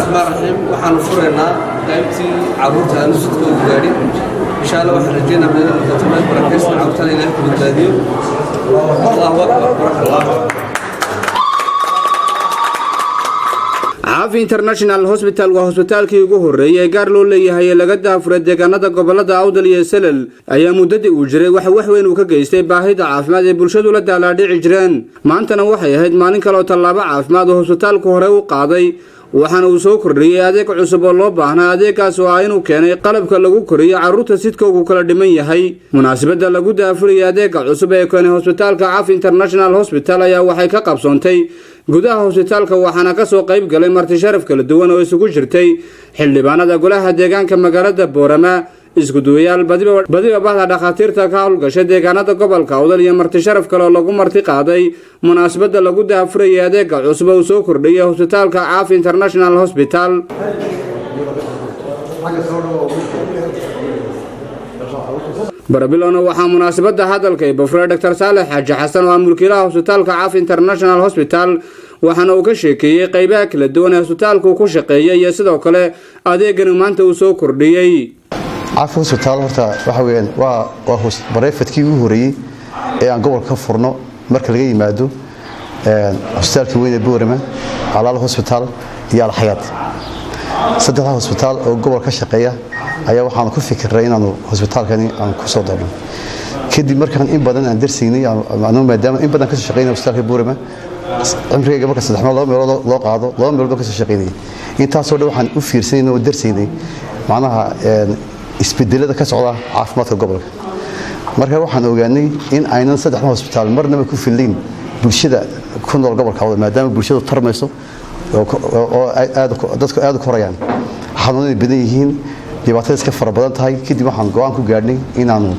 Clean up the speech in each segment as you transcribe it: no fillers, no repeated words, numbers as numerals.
الرحمن الرحيم وحنا فرنا قيمتي عروتها نسكت وجاري إن شاء الله وحنا رجينا من التمام بركزنا عروتنا إلى البلدانية الله أكبر بارك الله عافي انترناشنال هوسبيتال وهوسبيتالكii ugu horeeyay gaar loo leeyahay laga daafuray deegaanada gobolada Awdal iyo Salal ayaa muddadii uu jiray wax weyn uu ka geystay baahida caafimaad ee bulshadu la daaladhici jireen maantana waxay ahayd maalin kale oo tallaabo caafimaad oo hospitaalku hore u qaaday waxaana uu soo kordhiyay adeeg cusub oo loo baahnaa adeegaas oo inuu keenay qalabka lagu koriyo carruurta sidka uu kala dhiman yahay munaasabada lagu daafuray adeega cusub ee keenay hospitaalka Caafi International Hospital ayaa waxay ka qabsoontay gudaha hospitaalka waxaana ka soo qayb galay marti sharaf kala duwan oo isugu jirtay xildhibaanada golaha deegaanka magaalada Boorama isku duwayaal badiba bahda dhakhaatiirta ka howlgashay deegaanada gobolka Awdal iyo marti sharaf kale oo lagu marti qaaday munaasabada lagu daafuray adeega cusub oo soo kordhiyay hospitaalka Caafi International Hospital barabilona waxaa munaasabada hadalka ee bafra Dr. Saleh Xaaji Xasan oo mulkiilaha hospitaalka Caafi International Hospital waxaana uu ka sheekeeyay qaybaha kala duwan ee hospitaalku ku shaqeeyay iyo sidoo kale adeegan maanta uu soo kordhiyay Caafi Hospital horta waxa weeyaan waa bareefadkii ugu horeeyay ee aan gobolka furno marka laga yimaado hospitaalka weyn ee Boorama Alaal Hospital iyo Al Hayat saddexda hospitaal oo gobolka shaqeeya ayaa waxaan ku fikiray inaanu hospitaalkani aan ku soo doono kadib markaan in badan aan darsiinay maadaama in badan ka soo shaqeynay hospitaalka Boorama cimrigayga marka 3 meelood loo qaado 2 meelood ka soo shaqeynay intaas oo waxaan u fiirsanay oo darsiinay macnaha isbedelada ka socda caafimaadka gobolka marka waxaan ogaanay in aynan saddexda hospitaal marnaba ku filayn bulshada ku nool gobolka maadaama bulshadu tarmayso oo dadku aad u korayaan xanuunada badan yihiin dhibaatada iska fara badan tahay kadib waxaan go'aan ku gaadhnay inaanu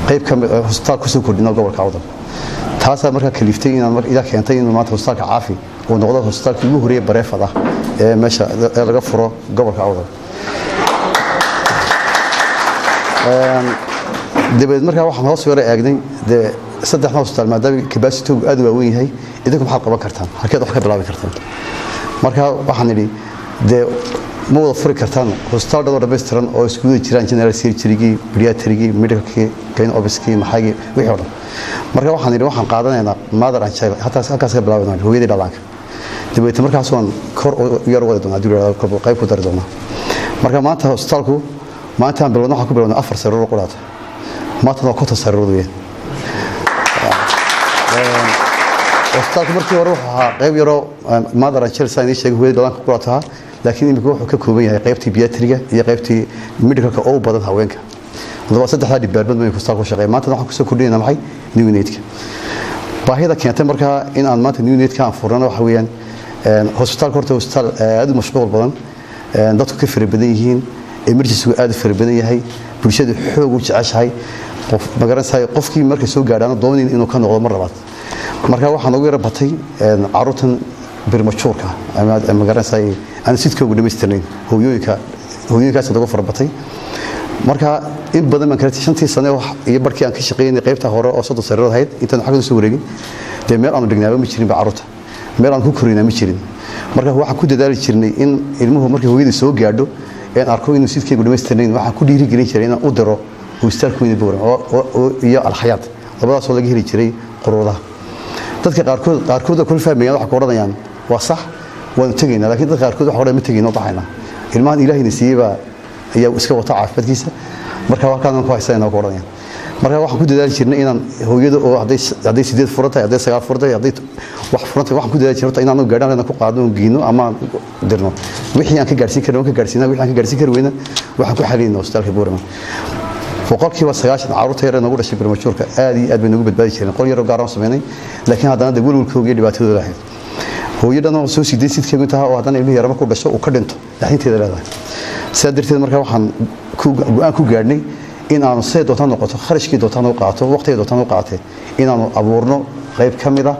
qayb ka mid hospitaal ku soo kordhino gobolka Awdal taas markaa kaliftay inaan ila keentay in maanta hospitaalka Caafi uu noqdo hospitaalkii ugu horeeyay bareefad ah ee meesha laga furo gobolka Awdal dibad markaa waxaan hoos yara eegnay saddexda hospitaal maadaama capacity aad u weyn yahay idinku maxaad qaban kartaan halkeed wax ka bilaabi kartaan marka waxaan idhi ma wada furi kartaan hospital dhammaystiran oo isku jiraan general surgery pediatric medical gain obesity maxay wixii oo dhan marka waxaan idhi waxaan qaadanaynaa mother and child hatta halkaas ka bilaabanaa hooyadii dhallaanka dibadda markaas waan kor yar wada doonaa dib qayb ku dar doonaa marka maanta hospitalku maanta aan bilowno waxa ku bilowna 4 sariir oo quraata maanta waa 50 sariir weeyaan hospitalku markii hore waxa ahaa qayb yaro mother and child science sheegay hooyadii dhallaanka quraata laakiin imika wuxuu ka kooban yahay qaybtii pediatriga iyo qaybtii medicalka oo badan haweenka wadaba saddexda department ay ku soo shaqeeyaan maanta waxaan ku soo kordhinaa maxay neonatka baahida keentay marka in aan maanta neonatka aan furno waxa weeyaan hospital horta hospital aad u mashquul badan dadku ka fara badan yihiin emergency aad u fara badan yahay bulshada xoog u jeceshahay qof magaranayay qofkii marka soo gaadhaan doonin inuu ka noqdo mar labaad marka waxaan ugu yara batay caruurtan birmachuurka ama magaranayay aan sidka ugu dhameystirnay hooyooyinkaas uga farbatay marka in badan man karti 5 sano iyo barkii aan ka shaqeynay qaybta hore oo 3 sariir ahayd intaan xagga soo wareegin meel aan dhignaaba ma jirin caruurta meel aan ku korinaa ma jirin marka waxaan ku dadaali jirnay in ilmuhu markii hooyada soo gaadho aan arko inuu sidka ugu dhameystirnay waxaan ku dhiirigelin jiray inaan u diro hospitaalka weyn ee Boorama oo iyo Al Hayat labadaas oo laga heli jiray quruudaha dadka qaarkood ku fahmayaan waxa ku oranayaan waa sax waan tagaynaa laakiin dadka qaarkood waxa ma tagaynaa taxayna ilmahan Ilaahayna siiyay ayaa iska wata caafimaadkiisa marka waxaan ku haysanaa ku oranayaan marka waxaan ku dadaali jirnay inaan hooyada oo haday 8 furantay haday 9 furantay haday wax furantay waxaan ku dadaali jirnay inaan gaadhaan ku qaadno geeyno ama dirno wixii aan ka gaarsiin karno wixii aan ka gaarsiin karweyna waxaan ku xaliinaa hospitaalka Boorama boqolkiiba 90 caruurta yar nagu dhashay birmachuurka aad iyo aad bay nagu badbaadi jireen qol yar oo gaar ah sameynay laakiin haddana walwalkooda dhibaatadooda lahayd hooyadana soo sideen sidkeedu tahay oo haddana ilmo yar markuu dhasho uu ka dhinto dhaxinteeda leedahay sidaa darteed marka waxaan go'aan ku gaadhnay in aanu see doontaan noqoto kharashkii doontaan u qaato waqtiga doontaan u qaatay in aanu abuurno qayb ka mid ah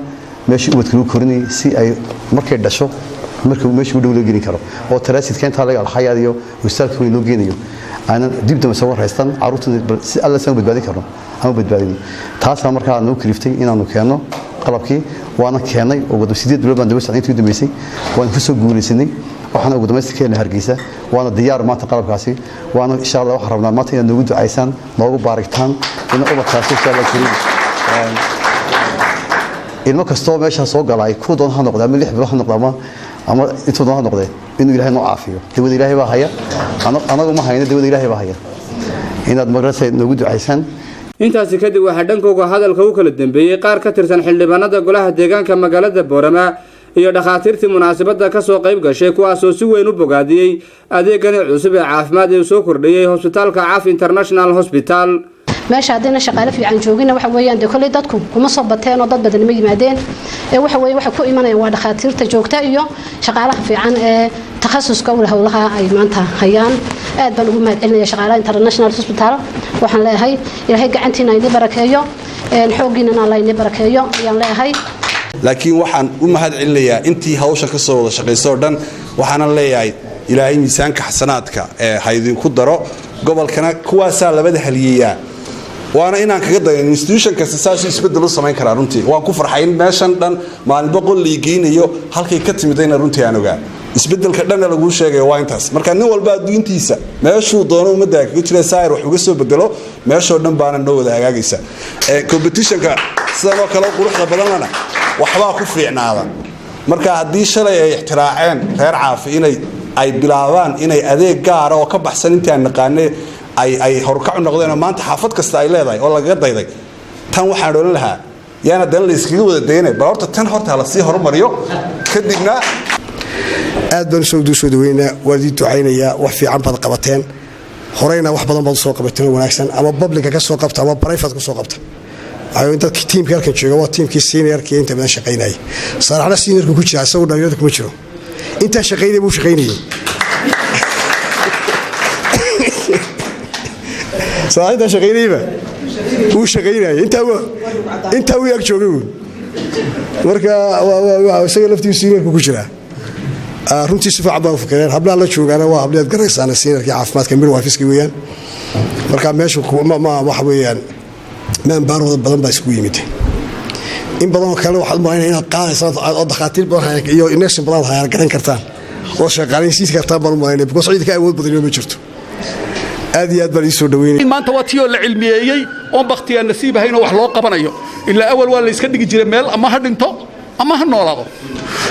meeshii ubadka lagu korinay si ay markay dhasho markuu meeshii u dhow loo gelin karo oo taraasidka inta laga alxayaad iyo hospitaalka weyn loo geenayo aanan dib dama soo raystan caruurta si alla soo badbaadin karno ama badbaadin taas markaa aanu kaliftay inaanu keeno qalabkii waana keenay oo wada 8 bilood baan daba socday intii dambeysay waan ku soo guulaysanay waxaana ugu dhamaystireena Hargeysa waana diyaar maanta qalabkaasi waana insha Allah waxaan rabnaa maanta inaad nagu ducaysan noogu baarigtaan in ubadkaasi insha Allah kariim ilmo kastoo meesha soo galay ku doon ha noqdo ama 6 bilood ha noqdo ama intuu doon ha noqdo inuu Ilaahay noo caafiyo dawada Ilaahay baa haya anagu ma hayno dawada Ilaahay baa haya inaad magrasay nagu ducaysan intaasi kadib waxa dhankooda hadalka uu kala dambeeyay qaar ka tirsan xildhibaanada golaha deegaanka magaalada Boorama iyo dhakhaatiirtii munaasabada ka soo qayb gashay kuwaas oo si weyn u bogaadiyay adeegani cusub ee caafimaad ee soo kordhiyay Hospitaalka Caaf International Hospital meesha hadina shaqaale fiican joogina waxa weeyaan kulay dadku kuma soo bateen oo dad badan ma yimaadeen ee waxa weeye waxa ku imanayaan waa dhakhaatiirta joogta iyo shaqaalaha fiican ee takhasuska u hawlaha ay maanta hayaan aad baan ugu mahadcelinayaa shaqaalaha International Hospital waxaan leeyahay Ilaahay gacantiina idin barakeeyo xooggiina Allah idin barakeeyo ayaan leeyahay laakiin waxaan u mahadcelinayaa intii hawsha ka soo wada shaqeysay oo dhan waxaan leeyahay Ilaahay miisaanka xasanaadka ee haydin ku daro gobolkana kuwaasa labada haliyeeyaa waana inaan kaga dayo institution kasta saasi isbedel u sameyn karaa runtii waan ku farxay in meeshan dhan maalin boqol liigeynayo halkay ka timidayna runtii aan ogaa isbedelka dhan lagu sheegay waa intaas marka nin walba adduuntiisa meeshuu doono umada kaga jira saayir wax uga soo bedelo meeshoo dhan baana noo wada hagaagaysa competitionka sidoo kale quruxda badanna waxba ku fiicnaada marka hadii shalay ay ixtiraaceen reer caafi inay ay bilaabaan inay adeeg gaar ah oo ka baxsan intii aan naqaanay ay horkac noqdeen maanta xaafad kasta ay leedahay oo laga dayday tan waxaan doolan lahaa yaana dan la iskaga wada deynay bal horta tan horta la sii horumariyo kadibna aad baan soo duushoodeynaa waadi ducaynaya wax fiican baad qabateen horeyna wax badan baad soo qabateen wanaagsan ama public ka soo qabta ama private ka soo qabta ayo inta teamka halkan jooga waa teamkii seniorkii inta badan shaqeynayay saraxna seniorku ku jira asagoo dhalinyarada kuma jiro inta shaqeynay buu shaqeynayay saayida shaqeynayba uu shaqeynayay inta uu yag joogay marka waa isaga laftiisu seniorku ku jira runtii si fiican baa u fikireen hablaha la joogaana waa hablaad garaysana seniorkii caafimaadka midwife-ka weeyaan marka meeshu ma wax weeyaan maan baarooda badan baa isku yimid in badan kale waxaad mooyeen inaad qaadaysan oo dhakhaatiir badan iyo nurse badan hayaan garan kartaan oo shaqaaleysiin kartaan baan mooyeen because ciidka awood badan ma jirto aad iyo aad baan soo dhaweynay maanta waa tiyo la cilmiyeeyay oo waqtiga nasiib ahayna wax loo qabanayo ilaa awal waa la iska dhigi jiray meel ama ha dhinto ama ha noolaado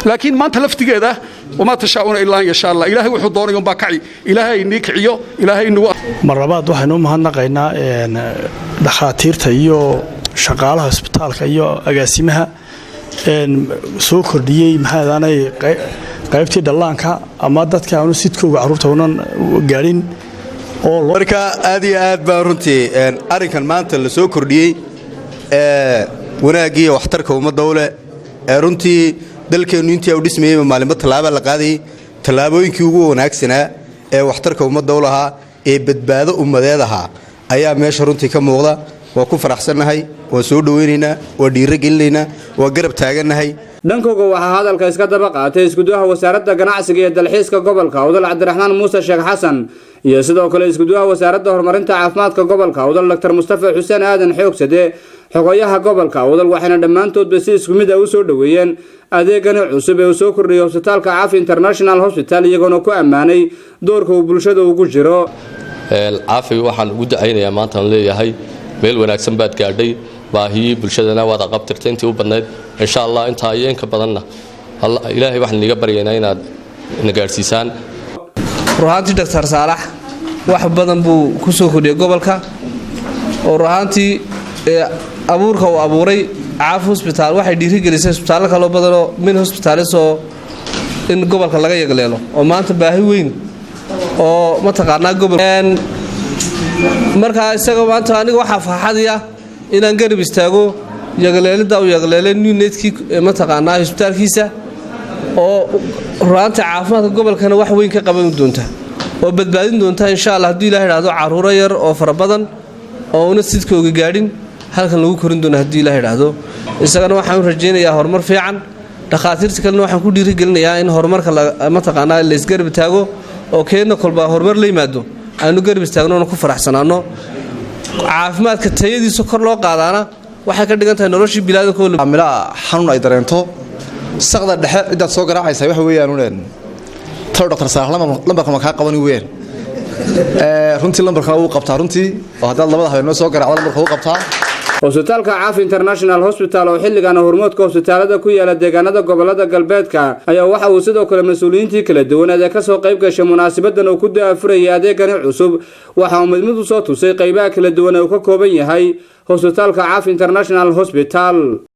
laakiin maanta laftigeeda وما تشاءون إلا إن شاء الله إلهي وحضور يوم باكعي إلهي نيكعيو إلهي نو مربات waxaan u mahadnaqaynaa dhakhaatiirta iyo shaqaalaha isbitaalka iyo agaasimaha soo kordhiyay maxaadaanay qaybtii dhallaanka ama dadka aanu sidkooga caruurta unan gaarin oo marka aad iyo aad baa runtii arinkan maanta la soo kordhiyay wanaagiyo waxtarka ummadda u leh runtii dalkeenu intii uu dhismeeyay maalinba talaabo la qaaday talaabooyinkii ugu wanaagsanaa ee waxtarka ummadda u lahaa ee badbaado ummadeed ahaa ayaa meesha runtii ka muuqda waa ku faraxsanahay waa soo dhaweynaynaa waa dhiirigelinaynaa waa garab taaganahay dhankooga waxaa hadalka iska daba qaatay iskuduwaha wasaaradda ganacsiga iyo dalxiiska gobolka Awdal Cabdiraxmaan Muuse Sheekh Xasan iyo sidoo kale iskuduwaha wasaaradda horumarinta caafimaadka gobolka Awdal Dr. Mustafa Xuseen Aadan Xoogsade xogayaha gobolka Awdal waxayna dhamaantoodba si isku mid ah u soo dhaweeyeen adeegana cusub ee soo kordhiyay Hospitaalka Caaf International Hospital iyagoo ku ammaanay doorka uu bulshada ugu jiro caafi waxaan ugu dacaynayaa maanta leeyahay meel wanaagsan baad gaadhay baahiyi bulshadana wada qabtirtay intii u badnayd insha Allah inta ayeenka badanna Allah Ilaahay waxaan niga baryaynaa inaad gaarsiisaan ruuxantii Dr. Saalax wax badan buu ku soo kordhiyay gobolka oo ruuxantii abuurka uu abuuray Caaf Hospital waxay dhiirigelisay isbitaalka kale badan oo min hospitalisoo in gobolka laga yagleelo oo maanta baahi weyn oo ma taqaanaa gobol marka isaga maanta aniga waxa farxadiya inaan garab istaago yagleelida uu yagleelay new netkii ma taqaanaa isbitaalkiisa oo ruuxanta caafimaadka gobolkana wax weyn ka qaban doonta oo badbaadin doonta insha Allah hadii Ilaahay raado caruur yar oo fara badan oo una sidkooga gaadhin halkan lagu korin doono hadii Ilaahay raado isagana waxaan rajeynayaa horumar fiican dhakhaatiirta kalena waxaan ku dhiirigelinayaa in horumarka ma taqaanaa la isgarab taago oo keena kolba horumar la yimaado aanu garab istaagno oo ku faraxsanaano caafimaadka tayadiisa kor loo qaadana waxay ka dhigan tahay noloshii bilaadanka oo amila xanuun ay dareento saqda dhexe cid soo garaacaysa wax weeyaan talo dhaktar saalax lambarka ma kaa qabani weer runtii lambarka uu qabtaa runtii oo haddaad labada habeen noo soo garaacdo lambarka uu qabtaa hosbitaalka Caafi International Hospital oo xilligan hormoodka hosbitaalada ku yaala deegaanada gobolada galbeedka ayaa waxa uu sidoo kale mas'uuliyiintii kala duwan ee ka soo qayb gashay munaasabadan oo ku daafurayay adeegan cusub waxa uu mid u soo tusay qaybaha kala duwan oo ka kooban yahay hosbitaalka Caafi International Hospital